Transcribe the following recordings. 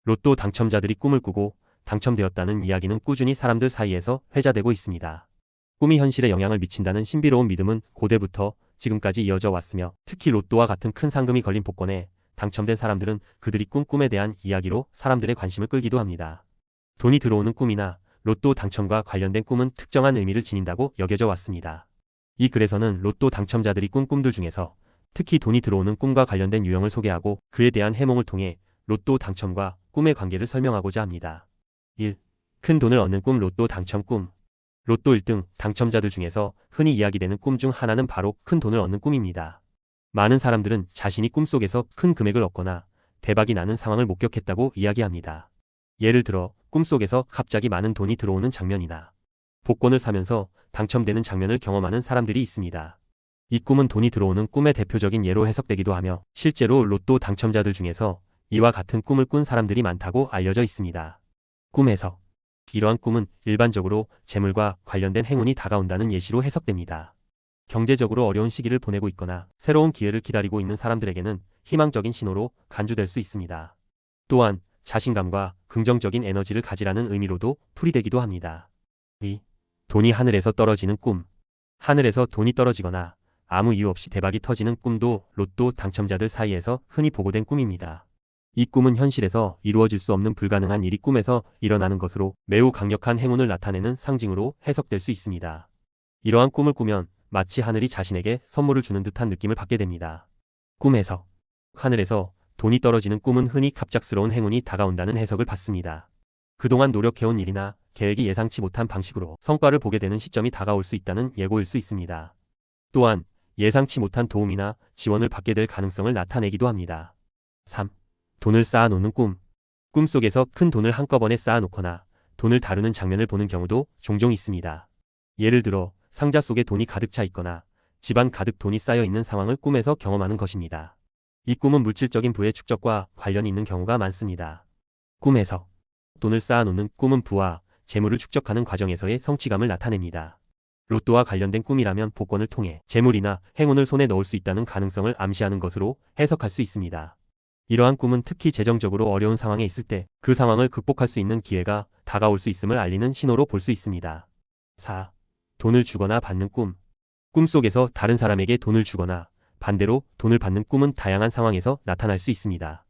로또 당첨자들이 꿈을 꾸고 당첨되었다는 이야기는 꾸준히 사람들 사이에서 회자되고 있습니다. 꿈이 현실에 영향을 미친다는 신비로운 믿음은 고대부터 지금까지 이어져 왔으며, 특히 로또와 같은 큰 상금이 걸린 복권에 당첨된 사람들은 그들이 꾼 꿈에 대한 이야기로 사람들의 관심을 끌기도 합니다. 돈이 들어오는 꿈이나 로또 당첨과 관련된 꿈은 특정한 의미를 지닌다고 여겨져 왔습니다. 이 글에서는 로또 당첨자들이 꾼 꿈들 중에서 특히 돈이 들어오는 꿈과 관련된 유형을 소개하고 그에 대한 해몽을 통해 로또 당첨과 꿈의 관계를 설명하고자 합니다. 1. 큰 돈을 얻는 꿈. 로또 당첨 꿈. 로또 1등 당첨자들 중에서 흔히 이야기되는 꿈 중 하나는 바로 큰 돈을 얻는 꿈입니다. 많은 사람들은 자신이 꿈속에서 큰 금액을 얻거나 대박이 나는 상황을 목격했다고 이야기합니다. 예를 들어 꿈속에서 갑자기 많은 돈이 들어오는 장면이나 복권을 사면서 당첨되는 장면을 경험하는 사람들이 있습니다. 이 꿈은 돈이 들어오는 꿈의 대표적인 예로 해석되기도 하며, 실제로 로또 당첨자들 중에서 이와 같은 꿈을 꾼 사람들이 많다고 알려져 있습니다. 꿈 해석. 이러한 꿈은 일반적으로 재물과 관련된 행운이 다가온다는 예시로 해석됩니다. 경제적으로 어려운 시기를 보내고 있거나 새로운 기회를 기다리고 있는 사람들에게는 희망적인 신호로 간주될 수 있습니다. 또한 자신감과 긍정적인 에너지를 가지라는 의미로도 풀이되기도 합니다. 2. 돈이 하늘에서 떨어지는 꿈. 하늘에서 돈이 떨어지거나 아무 이유 없이 대박이 터지는 꿈도 로또 당첨자들 사이에서 흔히 보고된 꿈입니다. 이 꿈은 현실에서 이루어질 수 없는 불가능한 일이 꿈에서 일어나는 것으로 매우 강력한 행운을 나타내는 상징으로 해석될 수 있습니다. 이러한 꿈을 꾸면 마치 하늘이 자신에게 선물을 주는 듯한 느낌을 받게 됩니다. 꿈 해석. 하늘에서 돈이 떨어지는 꿈은 흔히 갑작스러운 행운이 다가온다는 해석을 받습니다. 그동안 노력해온 일이나 계획이 예상치 못한 방식으로 성과를 보게 되는 시점이 다가올 수 있다는 예고일 수 있습니다. 또한 예상치 못한 도움이나 지원을 받게 될 가능성을 나타내기도 합니다. 3. 돈을 쌓아놓는 꿈. 꿈속에서 큰 돈을 한꺼번에 쌓아놓거나 돈을 다루는 장면을 보는 경우도 종종 있습니다. 예를 들어 상자 속에 돈이 가득 차 있거나 집안 가득 돈이 쌓여 있는 상황을 꿈에서 경험하는 것입니다. 이 꿈은 물질적인 부의 축적과 관련이 있는 경우가 많습니다. 꿈 해석. 돈을 쌓아놓는 꿈은 부와 재물을 축적하는 과정에서의 성취감을 나타냅니다. 로또와 관련된 꿈이라면 복권을 통해 재물이나 행운을 손에 넣을 수 있다는 가능성을 암시하는 것으로 해석할 수 있습니다. 이러한 꿈은 특히 재정적으로 어려운 상황에 있을 때 그 상황을 극복할 수 있는 기회가 다가올 수 있음을 알리는 신호로 볼 수 있습니다. 4. 돈을 주거나 받는 꿈. 꿈속에서 다른 사람에게 돈을 주거나 반대로 돈을 받는 꿈은 다양한 상황에서 나타날 수 있습니다.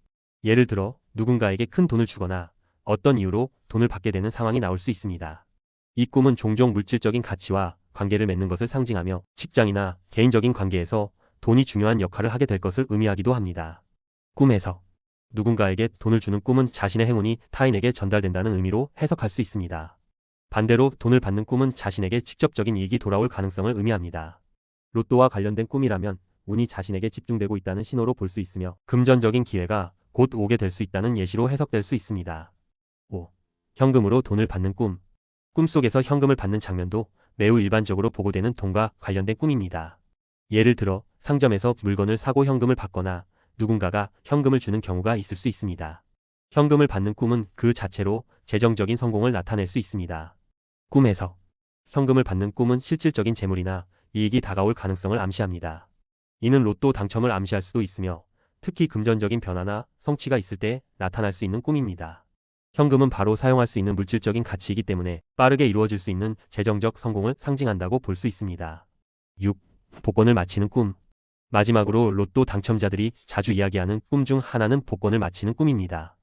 예를 들어 누군가에게 큰 돈을 주거나 어떤 이유로 돈을 받게 되는 상황이 나올 수 있습니다. 이 꿈은 종종 물질적인 가치와 관계를 맺는 것을 상징하며 직장이나 개인적인 관계에서 돈이 중요한 역할을 하게 될 것을 의미하기도 합니다. 꿈 해석. 누군가에게 돈을 주는 꿈은 자신의 행운이 타인에게 전달된다는 의미로 해석할 수 있습니다. 반대로 돈을 받는 꿈은 자신에게 직접적인 이익이 돌아올 가능성을 의미합니다. 로또와 관련된 꿈이라면 운이 자신에게 집중되고 있다는 신호로 볼 수 있으며 금전적인 기회가 곧 오게 될 수 있다는 예시로 해석될 수 있습니다. 5. 현금으로 돈을 받는 꿈. 꿈속에서 현금을 받는 장면도 매우 일반적으로 보고되는 돈과 관련된 꿈입니다. 예를 들어 상점에서 물건을 사고 현금을 받거나 누군가가 현금을 주는 경우가 있을 수 있습니다. 현금을 받는 꿈은 그 자체로 재정적인 성공을 나타낼 수 있습니다. 꿈 해석. 현금을 받는 꿈은 실질적인 재물이나 이익이 다가올 가능성을 암시합니다. 이는 로또 당첨을 암시할 수도 있으며 특히 금전적인 변화나 성취가 있을 때 나타날 수 있는 꿈입니다. 현금은 바로 사용할 수 있는 물질적인 가치이기 때문에 빠르게 이루어질 수 있는 재정적 성공을 상징한다고 볼 수 있습니다. 6. 복권을 마치는 꿈. 마지막으로 로또 당첨자들이 자주 이야기하는 꿈 중 하나는 복권을 마치는 꿈입니다.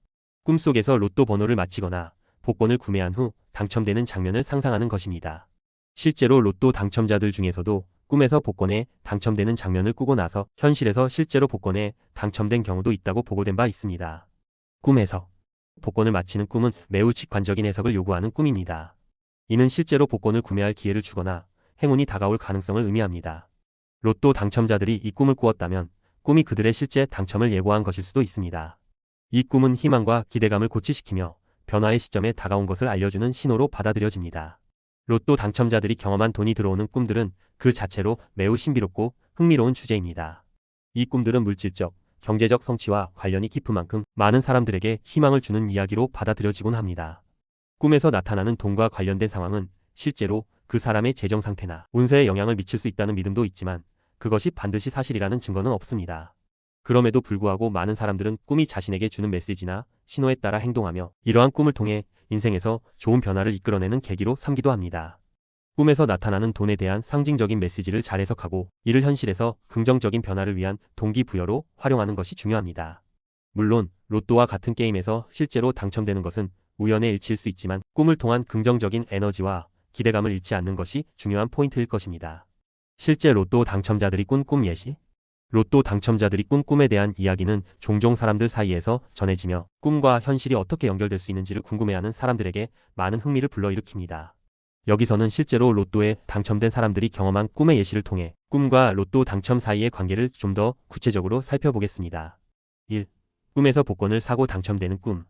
꿈속에서 로또 번호를 마치거나 복권을 구매한 후 당첨되는 장면을 상상하는 것입니다. 실제로 로또 당첨자들 중에서도 꿈에서 복권에 당첨되는 장면을 꾸고 나서 현실에서 실제로 복권에 당첨된 경우도 있다고 보고된 바 있습니다. 꿈 해석. 복권을 마치는 꿈은 매우 직관적인 해석을 요구하는 꿈입니다. 이는 실제로 복권을 구매할 기회를 주거나 행운이 다가올 가능성을 의미합니다. 로또 당첨자들이 이 꿈을 꾸었다면 꿈이 그들의 실제 당첨을 예고한 것일 수도 있습니다. 이 꿈은 희망과 기대감을 고취시키며 변화의 시점에 다가온 것을 알려주는 신호로 받아들여집니다. 로또 당첨자들이 경험한 돈이 들어오는 꿈들은 그 자체로 매우 신비롭고 흥미로운 주제입니다. 이 꿈들은 물질적, 경제적 성취와 관련이 깊은 만큼 많은 사람들에게 희망을 주는 이야기로 받아들여지곤 합니다. 꿈에서 나타나는 돈과 관련된 상황은 실제로 그 사람의 재정 상태나 운세에 영향을 미칠 수 있다는 믿음도 있지만 그것이 반드시 사실이라는 증거는 없습니다. 그럼에도 불구하고 많은 사람들은 꿈이 자신에게 주는 메시지나 신호에 따라 행동하며 이러한 꿈을 통해 인생에서 좋은 변화를 이끌어내는 계기로 삼기도 합니다. 꿈에서 나타나는 돈에 대한 상징적인 메시지를 잘 해석하고 이를 현실에서 긍정적인 변화를 위한 동기부여로 활용하는 것이 중요합니다. 물론 로또와 같은 게임에서 실제로 당첨되는 것은 우연의 일치일 수 있지만 꿈을 통한 긍정적인 에너지와 기대감을 잃지 않는 것이 중요한 포인트일 것입니다. 실제 로또 당첨자들이 꾼 꿈 예시? 로또 당첨자들이 꾼 꿈에 대한 이야기는 종종 사람들 사이에서 전해지며 꿈과 현실이 어떻게 연결될 수 있는지를 궁금해하는 사람들에게 많은 흥미를 불러일으킵니다. 여기서는 실제로 로또에 당첨된 사람들이 경험한 꿈의 예시를 통해 꿈과 로또 당첨 사이의 관계를 좀 더 구체적으로 살펴보겠습니다. 1. 꿈에서 복권을 사고 당첨되는 꿈.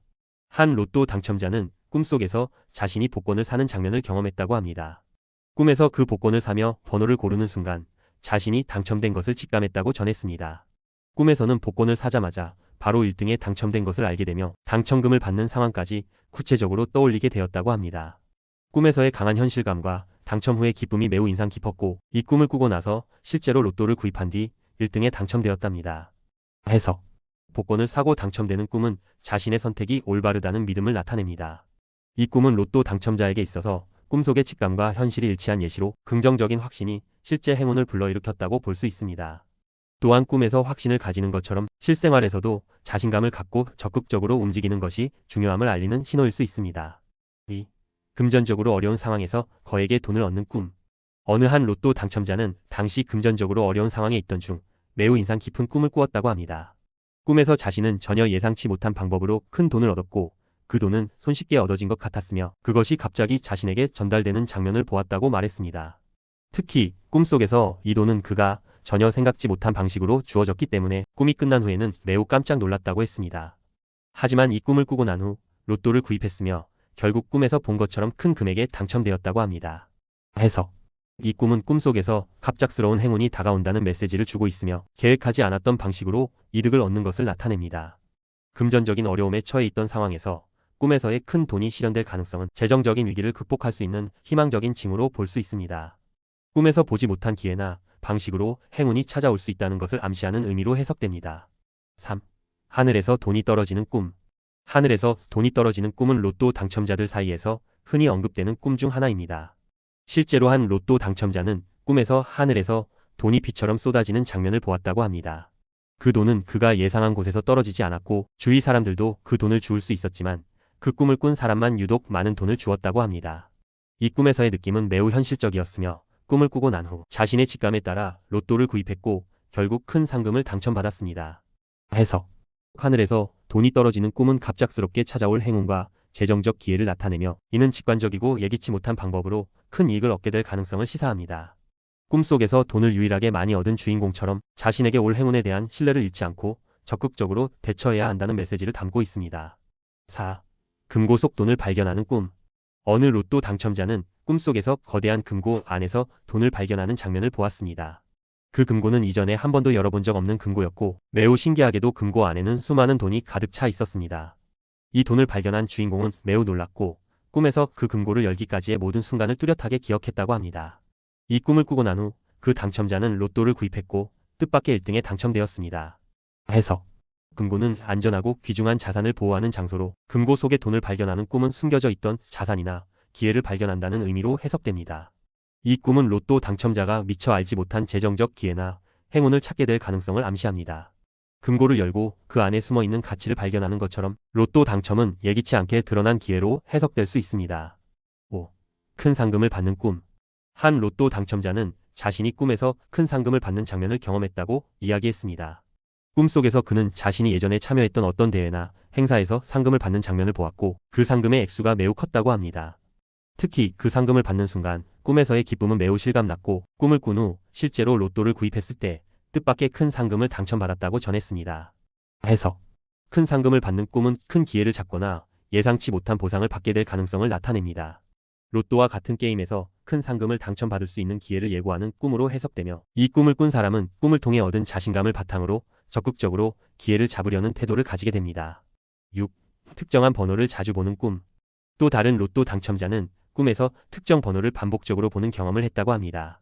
한 로또 당첨자는 꿈속에서 자신이 복권을 사는 장면을 경험했다고 합니다. 꿈에서 그 복권을 사며 번호를 고르는 순간 자신이 당첨된 것을 직감했다고 전했습니다. 꿈에서는 복권을 사자마자 바로 1등에 당첨된 것을 알게 되며 당첨금을 받는 상황까지 구체적으로 떠올리게 되었다고 합니다. 꿈에서의 강한 현실감과 당첨 후의 기쁨이 매우 인상 깊었고 이 꿈을 꾸고 나서 실제로 로또를 구입한 뒤 1등에 당첨되었답니다. 해석. 복권을 사고 당첨되는 꿈은 자신의 선택이 올바르다는 믿음을 나타냅니다. 이 꿈은 로또 당첨자에게 있어서 꿈속의 직감과 현실이 일치한 예시로 긍정적인 확신이 실제 행운을 불러일으켰다고 볼 수 있습니다. 또한 꿈에서 확신을 가지는 것처럼 실생활에서도 자신감을 갖고 적극적으로 움직이는 것이 중요함을 알리는 신호일 수 있습니다. 2. 금전적으로 어려운 상황에서 거액의 돈을 얻는 꿈. 어느 한 로또 당첨자는 당시 금전적으로 어려운 상황에 있던 중 매우 인상 깊은 꿈을 꾸었다고 합니다. 꿈에서 자신은 전혀 예상치 못한 방법으로 큰 돈을 얻었고 그 돈은 손쉽게 얻어진 것 같았으며 그것이 갑자기 자신에게 전달되는 장면을 보았다고 말했습니다. 특히 꿈속에서 이 돈은 그가 전혀 생각지 못한 방식으로 주어졌기 때문에 꿈이 끝난 후에는 매우 깜짝 놀랐다고 했습니다. 하지만 이 꿈을 꾸고 난 후 로또를 구입했으며 결국 꿈에서 본 것처럼 큰 금액에 당첨되었다고 합니다. 해석. 이 꿈은 꿈속에서 갑작스러운 행운이 다가온다는 메시지를 주고 있으며 계획하지 않았던 방식으로 이득을 얻는 것을 나타냅니다. 금전적인 어려움에 처해 있던 상황에서 꿈에서의 큰 돈이 실현될 가능성은 재정적인 위기를 극복할 수 있는 희망적인 징후로 볼 수 있습니다. 꿈에서 보지 못한 기회나 방식으로 행운이 찾아올 수 있다는 것을 암시하는 의미로 해석됩니다. 3. 하늘에서 돈이 떨어지는 꿈. 하늘에서 돈이 떨어지는 꿈은 로또 당첨자들 사이에서 흔히 언급되는 꿈 중 하나입니다. 실제로 한 로또 당첨자는 꿈에서 하늘에서 돈이 비처럼 쏟아지는 장면을 보았다고 합니다. 그 돈은 그가 예상한 곳에서 떨어지지 않았고 주위 사람들도 그 돈을 주울 수 있었지만 그 꿈을 꾼 사람만 유독 많은 돈을 주었다고 합니다. 이 꿈에서의 느낌은 매우 현실적이었으며 꿈을 꾸고 난 후 자신의 직감에 따라 로또를 구입했고 결국 큰 상금을 당첨받았습니다. 해석. 하늘에서 돈이 떨어지는 꿈은 갑작스럽게 찾아올 행운과 재정적 기회를 나타내며 이는 직관적이고 예기치 못한 방법으로 큰 이익을 얻게 될 가능성을 시사합니다. 꿈속에서 돈을 유일하게 많이 얻은 주인공처럼 자신에게 올 행운에 대한 신뢰를 잃지 않고 적극적으로 대처해야 한다는 메시지를 담고 있습니다. 4. 금고 속 돈을 발견하는 꿈. 어느 로또 당첨자는 꿈속에서 거대한 금고 안에서 돈을 발견하는 장면을 보았습니다. 그 금고는 이전에 한 번도 열어본 적 없는 금고였고 매우 신기하게도 금고 안에는 수많은 돈이 가득 차 있었습니다. 이 돈을 발견한 주인공은 매우 놀랐고 꿈에서 그 금고를 열기까지의 모든 순간을 뚜렷하게 기억했다고 합니다. 이 꿈을 꾸고 난 후 그 당첨자는 로또를 구입했고 뜻밖의 1등에 당첨되었습니다. 해석. 금고는 안전하고 귀중한 자산을 보호하는 장소로 금고 속에 돈을 발견하는 꿈은 숨겨져 있던 자산이나 기회를 발견한다는 의미로 해석됩니다. 이 꿈은 로또 당첨자가 미처 알지 못한 재정적 기회나 행운을 찾게 될 가능성을 암시합니다. 금고를 열고 그 안에 숨어있는 가치를 발견하는 것처럼 로또 당첨은 예기치 않게 드러난 기회로 해석될 수 있습니다. 5. 큰 상금을 받는 꿈. 한 로또 당첨자는 자신이 꿈에서 큰 상금을 받는 장면을 경험했다고 이야기했습니다. 꿈속에서 그는 자신이 예전에 참여했던 어떤 대회나 행사에서 상금을 받는 장면을 보았고 그 상금의 액수가 매우 컸다고 합니다. 특히 그 상금을 받는 순간 꿈에서의 기쁨은 매우 실감났고 꿈을 꾼 후 실제로 로또를 구입했을 때 뜻밖의 큰 상금을 당첨받았다고 전했습니다. 해석. 큰 상금을 받는 꿈은 큰 기회를 잡거나 예상치 못한 보상을 받게 될 가능성을 나타냅니다. 로또와 같은 게임에서 큰 상금을 당첨받을 수 있는 기회를 예고하는 꿈으로 해석되며 이 꿈을 꾼 사람은 꿈을 통해 얻은 자신감을 바탕으로 적극적으로 기회를 잡으려는 태도를 가지게 됩니다. 6. 특정한 번호를 자주 보는 꿈. 또 다른 로또 당첨자는 꿈에서 특정 번호를 반복적으로 보는 경험을 했다고 합니다.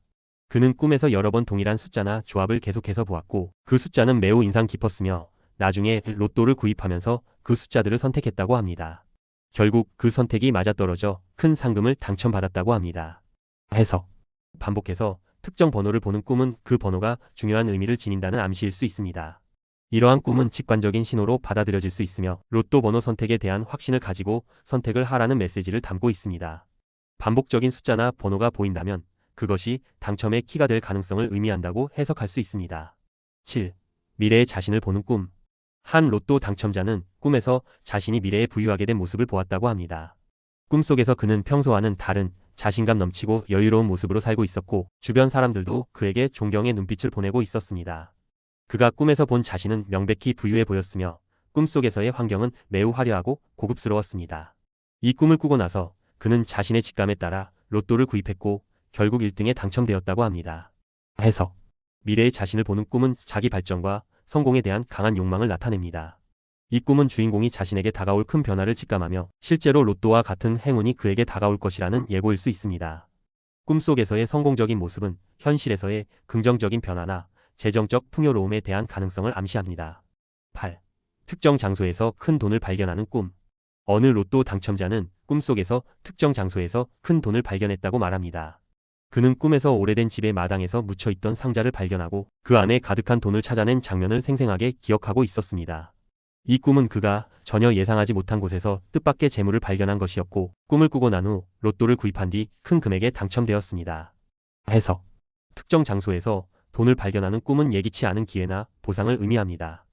그는 꿈에서 여러 번 동일한 숫자나 조합을 계속해서 보았고 그 숫자는 매우 인상 깊었으며 나중에 로또를 구입하면서 그 숫자들을 선택했다고 합니다. 결국 그 선택이 맞아떨어져 큰 상금을 당첨받았다고 합니다. 해석. 반복해서 특정 번호를 보는 꿈은 그 번호가 중요한 의미를 지닌다는 암시일 수 있습니다. 이러한 꿈은 직관적인 신호로 받아들여질 수 있으며 로또 번호 선택에 대한 확신을 가지고 선택을 하라는 메시지를 담고 있습니다. 반복적인 숫자나 번호가 보인다면 그것이 당첨의 키가 될 가능성을 의미한다고 해석할 수 있습니다. 7. 미래의 자신을 보는 꿈. 한 로또 당첨자는 꿈에서 자신이 미래에 부유하게 된 모습을 보았다고 합니다. 꿈속에서 그는 평소와는 다른 자신감 넘치고 여유로운 모습으로 살고 있었고 주변 사람들도 그에게 존경의 눈빛을 보내고 있었습니다. 그가 꿈에서 본 자신은 명백히 부유해 보였으며 꿈속에서의 환경은 매우 화려하고 고급스러웠습니다. 이 꿈을 꾸고 나서 그는 자신의 직감에 따라 로또를 구입했고 결국 1등에 당첨되었다고 합니다. 해석. 미래의 자신을 보는 꿈은 자기 발전과 성공에 대한 강한 욕망을 나타냅니다. 이 꿈은 주인공이 자신에게 다가올 큰 변화를 직감하며 실제로 로또와 같은 행운이 그에게 다가올 것이라는 예고일 수 있습니다. 꿈속에서의 성공적인 모습은 현실에서의 긍정적인 변화나 재정적 풍요로움에 대한 가능성을 암시합니다. 8. 특정 장소에서 큰 돈을 발견하는 꿈. 어느 로또 당첨자는 꿈속에서 특정 장소에서 큰 돈을 발견했다고 말합니다. 그는 꿈에서 오래된 집의 마당에서 묻혀있던 상자를 발견하고 그 안에 가득한 돈을 찾아낸 장면을 생생하게 기억하고 있었습니다. 이 꿈은 그가 전혀 예상하지 못한 곳에서 뜻밖의 재물을 발견한 것이었고 꿈을 꾸고 난 후 로또를 구입한 뒤 큰 금액에 당첨되었습니다. 해석. 특정 장소에서 돈을 발견하는 꿈은 예기치 않은 기회나 보상을 의미합니다.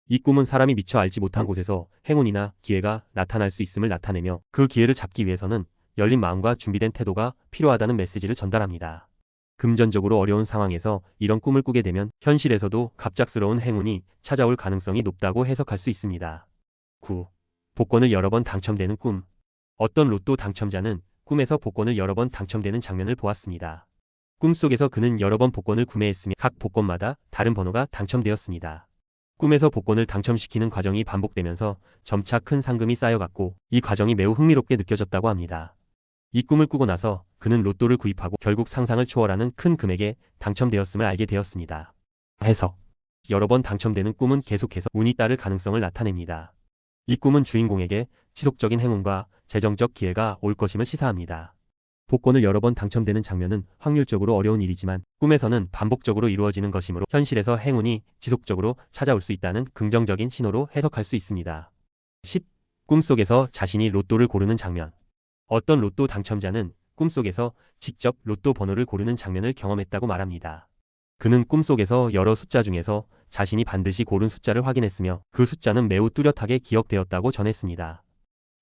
이 꿈은 사람이 미처 알지 못한 곳에서 행운이나 기회가 나타날 수 있음을 나타내며 그 기회를 잡기 위해서는 열린 마음과 준비된 태도가 필요하다는 메시지를 전달합니다. 금전적으로 어려운 상황에서 이런 꿈을 꾸게 되면 현실에서도 갑작스러운 행운이 찾아올 가능성이 높다고 해석할 수 있습니다. 9. 복권을 여러 번 당첨되는 꿈. 어떤 로또 당첨자는 꿈에서 복권을 여러 번 당첨되는 장면을 보았습니다. 꿈속에서 그는 여러 번 복권을 구매했으며 각 복권마다 다른 번호가 당첨되었습니다. 꿈에서 복권을 당첨시키는 과정이 반복되면서 점차 큰 상금이 쌓여갔고 이 과정이 매우 흥미롭게 느껴졌다고 합니다. 이 꿈을 꾸고 나서 그는 로또를 구입하고 결국 상상을 초월하는 큰 금액에 당첨되었음을 알게 되었습니다. 해석. 여러 번 당첨되는 꿈은 계속해서 운이 따를 가능성을 나타냅니다. 이 꿈은 주인공에게 지속적인 행운과 재정적 기회가 올 것임을 시사합니다. 복권을 여러 번 당첨되는 장면은 확률적으로 어려운 일이지만 꿈에서는 반복적으로 이루어지는 것이므로 현실에서 행운이 지속적으로 찾아올 수 있다는 긍정적인 신호로 해석할 수 있습니다. 10. 꿈속에서 자신이 로또를 고르는 장면. 어떤 로또 당첨자는 꿈속에서 직접 로또 번호를 고르는 장면을 경험했다고 말합니다. 그는 꿈속에서 여러 숫자 중에서 자신이 반드시 고른 숫자를 확인했으며 그 숫자는 매우 뚜렷하게 기억되었다고 전했습니다.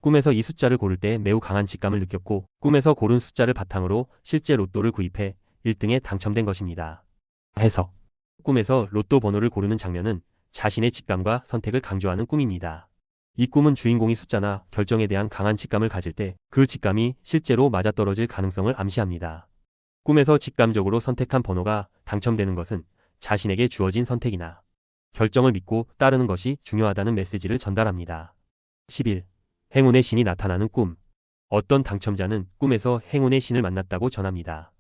꿈에서 이 숫자를 고를 때 매우 강한 직감을 느꼈고 꿈에서 고른 숫자를 바탕으로 실제 로또를 구입해 1등에 당첨된 것입니다. 해석. 꿈에서 로또 번호를 고르는 장면은 자신의 직감과 선택을 강조하는 꿈입니다. 이 꿈은 주인공이 숫자나 결정에 대한 강한 직감을 가질 때 그 직감이 실제로 맞아떨어질 가능성을 암시합니다. 꿈에서 직감적으로 선택한 번호가 당첨되는 것은 자신에게 주어진 선택이나 결정을 믿고 따르는 것이 중요하다는 메시지를 전달합니다. 11. 행운의 신이 나타나는 꿈. 어떤 당첨자는 꿈에서 행운의 신을 만났다고 전합니다.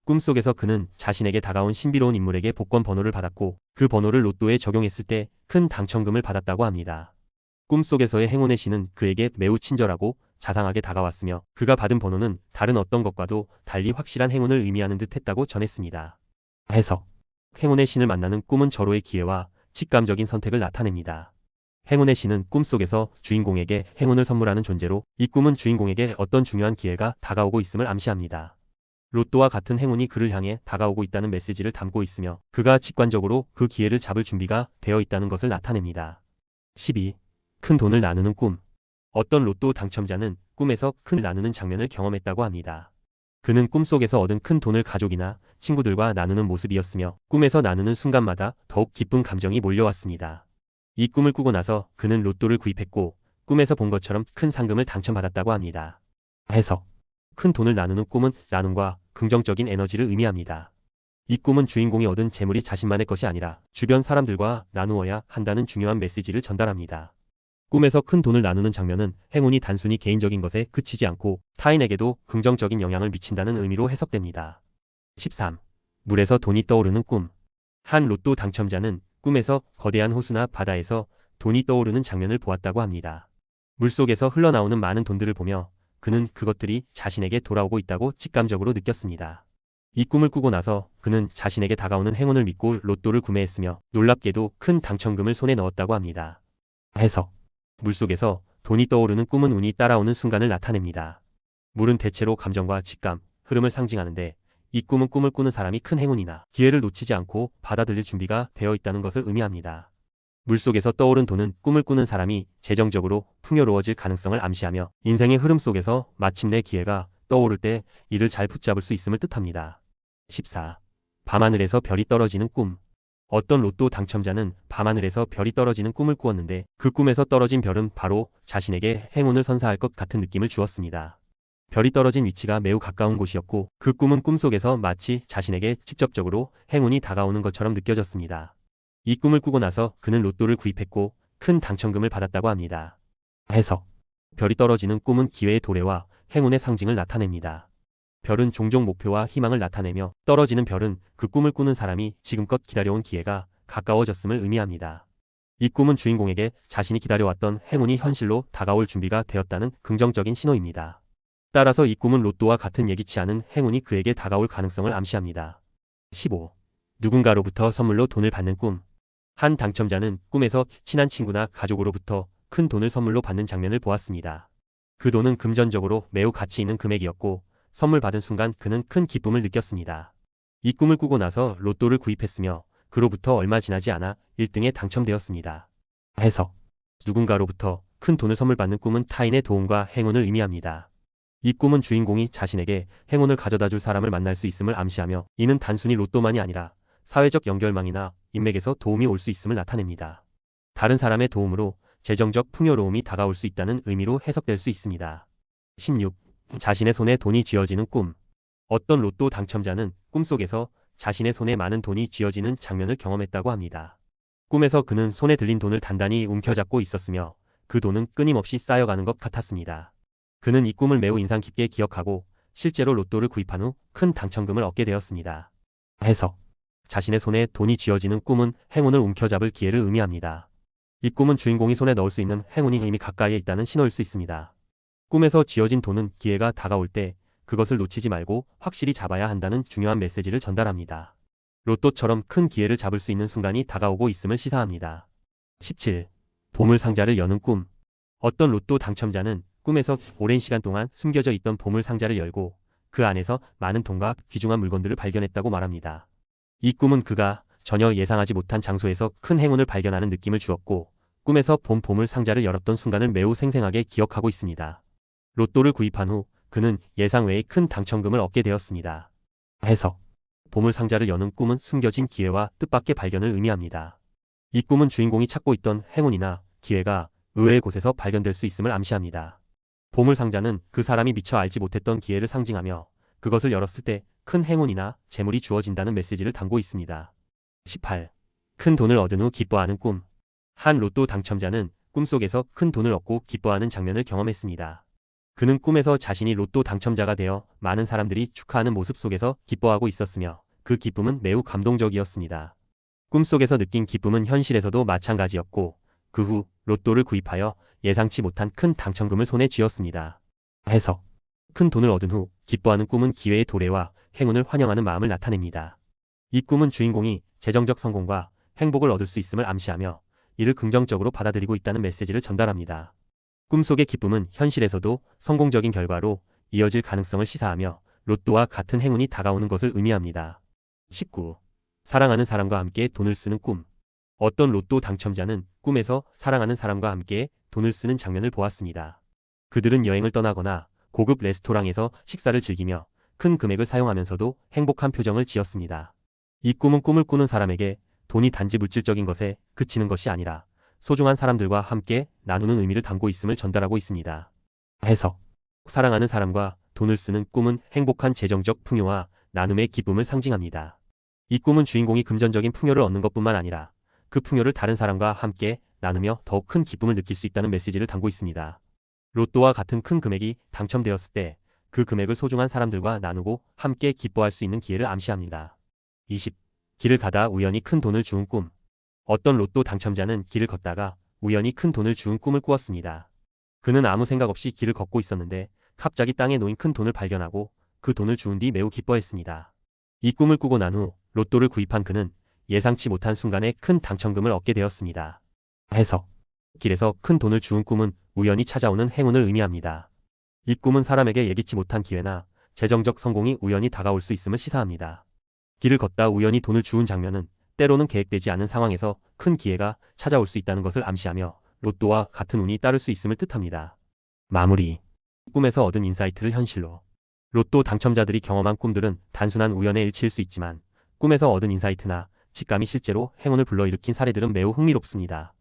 꿈속에서 그는 자신에게 다가온 신비로운 인물에게 복권 번호를 받았고 그 번호를 로또에 적용했을 때 큰 당첨금을 받았다고 합니다. 꿈속에서의 행운의 신은 그에게 매우 친절하고 자상하게 다가왔으며 그가 받은 번호는 다른 어떤 것과도 달리 확실한 행운을 의미하는 듯 했다고 전했습니다. 해석. 행운의 신을 만나는 꿈은 절호의 기회와 직감적인 선택을 나타냅니다. 행운의 신은 꿈속에서 주인공에게 행운을 선물하는 존재로 이 꿈은 주인공에게 어떤 중요한 기회가 다가오고 있음을 암시합니다. 로또와 같은 행운이 그를 향해 다가오고 있다는 메시지를 담고 있으며 그가 직관적으로 그 기회를 잡을 준비가 되어 있다는 것을 나타냅니다. 12. 큰 돈을 나누는 꿈. 어떤 로또 당첨자는 꿈에서 큰 돈을 나누는 장면을 경험했다고 합니다. 그는 꿈속에서 얻은 큰 돈을 가족이나 친구들과 나누는 모습이었으며 꿈에서 나누는 순간마다 더욱 기쁜 감정이 몰려왔습니다. 이 꿈을 꾸고 나서 그는 로또를 구입했고 꿈에서 본 것처럼 큰 상금을 당첨받았다고 합니다. 해석. 큰 돈을 나누는 꿈은 나눔과 긍정적인 에너지를 의미합니다. 이 꿈은 주인공이 얻은 재물이 자신만의 것이 아니라 주변 사람들과 나누어야 한다는 중요한 메시지를 전달합니다. 꿈에서 큰 돈을 나누는 장면은 행운이 단순히 개인적인 것에 그치지 않고 타인에게도 긍정적인 영향을 미친다는 의미로 해석됩니다. 13. 물에서 돈이 떠오르는 꿈. 한 로또 당첨자는 꿈에서 거대한 호수나 바다에서 돈이 떠오르는 장면을 보았다고 합니다. 물속에서 흘러나오는 많은 돈들을 보며 그는 그것들이 자신에게 돌아오고 있다고 직감적으로 느꼈습니다. 이 꿈을 꾸고 나서 그는 자신에게 다가오는 행운을 믿고 로또를 구매했으며 놀랍게도 큰 당첨금을 손에 넣었다고 합니다. 해석. 물속에서 돈이 떠오르는 꿈은 운이 따라오는 순간을 나타냅니다. 물은 대체로 감정과 직감, 흐름을 상징하는데 이 꿈은 꿈을 꾸는 사람이 큰 행운이나 기회를 놓치지 않고 받아들일 준비가 되어 있다는 것을 의미합니다. 물속에서 떠오른 돈은 꿈을 꾸는 사람이 재정적으로 풍요로워질 가능성을 암시하며 인생의 흐름 속에서 마침내 기회가 떠오를 때 이를 잘 붙잡을 수 있음을 뜻합니다. 14. 밤하늘에서 별이 떨어지는 꿈. 어떤 로또 당첨자는 밤하늘에서 별이 떨어지는 꿈을 꾸었는데 그 꿈에서 떨어진 별은 바로 자신에게 행운을 선사할 것 같은 느낌을 주었습니다. 별이 떨어진 위치가 매우 가까운 곳이었고 그 꿈은 꿈속에서 마치 자신에게 직접적으로 행운이 다가오는 것처럼 느껴졌습니다. 이 꿈을 꾸고 나서 그는 로또를 구입했고 큰 당첨금을 받았다고 합니다. 해석. 별이 떨어지는 꿈은 기회의 도래와 행운의 상징을 나타냅니다. 별은 종종 목표와 희망을 나타내며 떨어지는 별은 그 꿈을 꾸는 사람이 지금껏 기다려온 기회가 가까워졌음을 의미합니다. 이 꿈은 주인공에게 자신이 기다려왔던 행운이 현실로 다가올 준비가 되었다는 긍정적인 신호입니다. 따라서 이 꿈은 로또와 같은 예기치 않은 행운이 그에게 다가올 가능성을 암시합니다. 15. 누군가로부터 선물로 돈을 받는 꿈. 한 당첨자는 꿈에서 친한 친구나 가족으로부터 큰 돈을 선물로 받는 장면을 보았습니다. 그 돈은 금전적으로 매우 가치 있는 금액이었고 선물 받은 순간 그는 큰 기쁨을 느꼈습니다. 이 꿈을 꾸고 나서 로또를 구입했으며 그로부터 얼마 지나지 않아 1등에 당첨되었습니다. 해석. 누군가로부터 큰 돈을 선물 받는 꿈은 타인의 도움과 행운을 의미합니다. 이 꿈은 주인공이 자신에게 행운을 가져다 줄 사람을 만날 수 있음을 암시하며 이는 단순히 로또만이 아니라 사회적 연결망이나 인맥에서 도움이 올 수 있음을 나타냅니다. 다른 사람의 도움으로 재정적 풍요로움이 다가올 수 있다는 의미로 해석될 수 있습니다. 16. 자신의 손에 돈이 쥐어지는 꿈. 어떤 로또 당첨자는 꿈속에서 자신의 손에 많은 돈이 쥐어지는 장면을 경험했다고 합니다. 꿈에서 그는 손에 들린 돈을 단단히 움켜잡고 있었으며 그 돈은 끊임없이 쌓여가는 것 같았습니다. 그는 이 꿈을 매우 인상 깊게 기억하고 실제로 로또를 구입한 후 큰 당첨금을 얻게 되었습니다. 해석. 자신의 손에 돈이 쥐어지는 꿈은 행운을 움켜잡을 기회를 의미합니다. 이 꿈은 주인공이 손에 넣을 수 있는 행운이 이미 가까이에 있다는 신호일 수 있습니다. 꿈에서 쥐어진 돈은 기회가 다가올 때 그것을 놓치지 말고 확실히 잡아야 한다는 중요한 메시지를 전달합니다. 로또처럼 큰 기회를 잡을 수 있는 순간이 다가오고 있음을 시사합니다. 17. 보물상자를 여는 꿈. 어떤 로또 당첨자는 꿈에서 오랜 시간 동안 숨겨져 있던 보물상자를 열고 그 안에서 많은 돈과 귀중한 물건들을 발견했다고 말합니다. 이 꿈은 그가 전혀 예상하지 못한 장소에서 큰 행운을 발견하는 느낌을 주었고 꿈에서 본 보물상자를 열었던 순간을 매우 생생하게 기억하고 있습니다. 로또를 구입한 후 그는 예상 외의 큰 당첨금을 얻게 되었습니다. 해석. 보물상자를 여는 꿈은 숨겨진 기회와 뜻밖의 발견을 의미합니다. 이 꿈은 주인공이 찾고 있던 행운이나 기회가 의외의 곳에서 발견될 수 있음을 암시합니다. 보물상자는 그 사람이 미처 알지 못했던 기회를 상징하며 그것을 열었을 때 큰 행운이나 재물이 주어진다는 메시지를 담고 있습니다. 18. 큰 돈을 얻은 후 기뻐하는 꿈. 한 로또 당첨자는 꿈속에서 큰 돈을 얻고 기뻐하는 장면을 경험했습니다. 그는 꿈에서 자신이 로또 당첨자가 되어 많은 사람들이 축하하는 모습 속에서 기뻐하고 있었으며 그 기쁨은 매우 감동적이었습니다. 꿈속에서 느낀 기쁨은 현실에서도 마찬가지였고 그 후 로또를 구입하여 예상치 못한 큰 당첨금을 손에 쥐었습니다. 해석. 큰 돈을 얻은 후 기뻐하는 꿈은 기회의 도래와 행운을 환영하는 마음을 나타냅니다. 이 꿈은 주인공이 재정적 성공과 행복을 얻을 수 있음을 암시하며 이를 긍정적으로 받아들이고 있다는 메시지를 전달합니다. 꿈속의 기쁨은 현실에서도 성공적인 결과로 이어질 가능성을 시사하며 로또와 같은 행운이 다가오는 것을 의미합니다. 19. 사랑하는 사람과 함께 돈을 쓰는 꿈. 어떤 로또 당첨자는 꿈에서 사랑하는 사람과 함께 돈을 쓰는 장면을 보았습니다. 그들은 여행을 떠나거나 고급 레스토랑에서 식사를 즐기며 큰 금액을 사용하면서도 행복한 표정을 지었습니다. 이 꿈은 꿈을 꾸는 사람에게 돈이 단지 물질적인 것에 그치는 것이 아니라 소중한 사람들과 함께 나누는 의미를 담고 있음을 전달하고 있습니다. 해석. 사랑하는 사람과 돈을 쓰는 꿈은 행복한 재정적 풍요와 나눔의 기쁨을 상징합니다. 이 꿈은 주인공이 금전적인 풍요를 얻는 것뿐만 아니라 그 풍요를 다른 사람과 함께 나누며 더욱 큰 기쁨을 느낄 수 있다는 메시지를 담고 있습니다. 로또와 같은 큰 금액이 당첨되었을 때 그 금액을 소중한 사람들과 나누고 함께 기뻐할 수 있는 기회를 암시합니다. 20. 길을 가다 우연히 큰 돈을 주운 꿈. 어떤 로또 당첨자는 길을 걷다가 우연히 큰 돈을 주운 꿈을 꾸었습니다. 그는 아무 생각 없이 길을 걷고 있었는데 갑자기 땅에 놓인 큰 돈을 발견하고 그 돈을 주운 뒤 매우 기뻐했습니다. 이 꿈을 꾸고 난 후 로또를 구입한 그는 예상치 못한 순간에 큰 당첨금을 얻게 되었습니다. 해석. 길에서 큰 돈을 주운 꿈은 우연히 찾아오는 행운을 의미합니다. 이 꿈은 사람에게 예기치 못한 기회나 재정적 성공이 우연히 다가올 수 있음을 시사합니다. 길을 걷다 우연히 돈을 주운 장면은 때로는 계획되지 않은 상황에서 큰 기회가 찾아올 수 있다는 것을 암시하며 로또와 같은 운이 따를 수 있음을 뜻합니다. 마무리. 꿈에서 얻은 인사이트를 현실로. 로또 당첨자들이 경험한 꿈들은 단순한 우연의 일치일 수 있지만 꿈에서 얻은 인사이트나 직감이 실제로 행운을 불러일으킨 사례들은 매우 흥미롭습니다.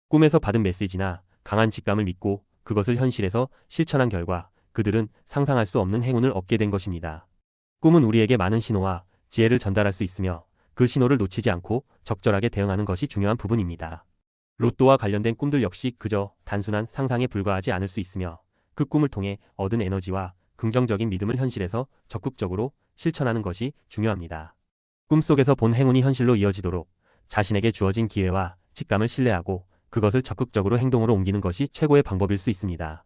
꿈에서 받은 메시지나 강한 직감을 믿고 그것을 현실에서 실천한 결과 그들은 상상할 수 없는 행운을 얻게 된 것입니다. 꿈은 우리에게 많은 신호와 지혜를 전달할 수 있으며 그 신호를 놓치지 않고 적절하게 대응하는 것이 중요한 부분입니다. 로또와 관련된 꿈들 역시 그저 단순한 상상에 불과하지 않을 수 있으며 그 꿈을 통해 얻은 에너지와 긍정적인 믿음을 현실에서 적극적으로 실천하는 것이 중요합니다. 꿈속에서 본 행운이 현실로 이어지도록 자신에게 주어진 기회와 직감을 신뢰하고 그것을 적극적으로 행동으로 옮기는 것이 최고의 방법일 수 있습니다.